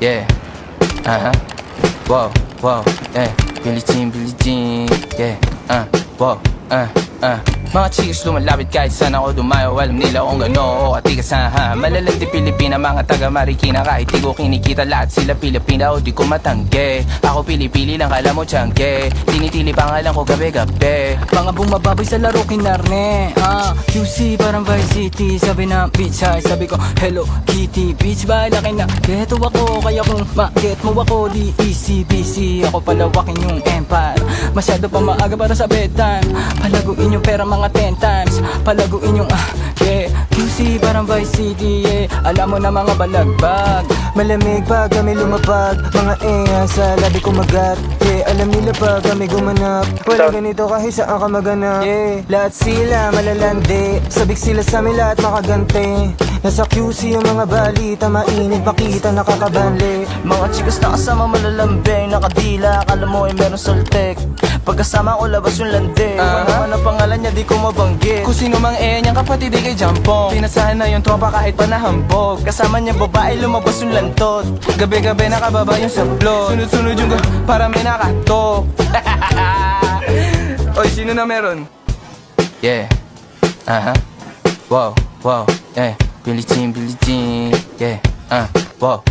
Yeah. Wow, wow, yeah. Billie Jean, yeah. Wow, Mga chicks lumalapit kahit saan ako dumayo. Alam nila kung gano o katigasahan. Malalag di Pilipina, mga taga Marikina. Kahit di ko kinikita, lahat sila Pilipina o di ko matanggi. Ako pili-pili lang, kala mo tiyangge. Tinitili pangalan ko gabi-gabi. Mga bumababoy sa laro kinarne. QC parang Vice City. Sabi ng bitch ay sabi ko Hello Kitty. Bitch ba laki na geto ako. Kaya kung ma-get mo ako di easy busy. Ako palawakin yung empire. Masyado pa maaga para sa bedtime. Palaguin yung pera mga 10 times. Palaguin yung yeah. QC parang Vice City, yeah. Alam mo na mga balagbag. Malamig pag kami lumapag. Mga sa labi kumagat. Yeah, alam nila pag kami gumanap. Wala ganito kahit saan ka maganap. Yeah, lahat sila malalandi. Sabik sila sa amin lahat makaganti. Nasa QC yung mga balita. Mainit makita nakakabanli. Mga chikas na kasama malalambing. Nakadila, akala mo ay meron saltek. Pagkasama ko labas yung lande. Ano ang pangalan niya di ko mabanggit. Kung sino mang nyang kapatid ay kay Jampong. Pinasahan na yung tropa kahit pa nahambog. Kasama niya babae lumabas yung lantot. Gabi-gabi nakababa yung sablot. Sunod-sunod yung para may nakatok. Oy, sino na meron? Yeah. Wow, wow, yeah. Billie Jean, yeah. Wow,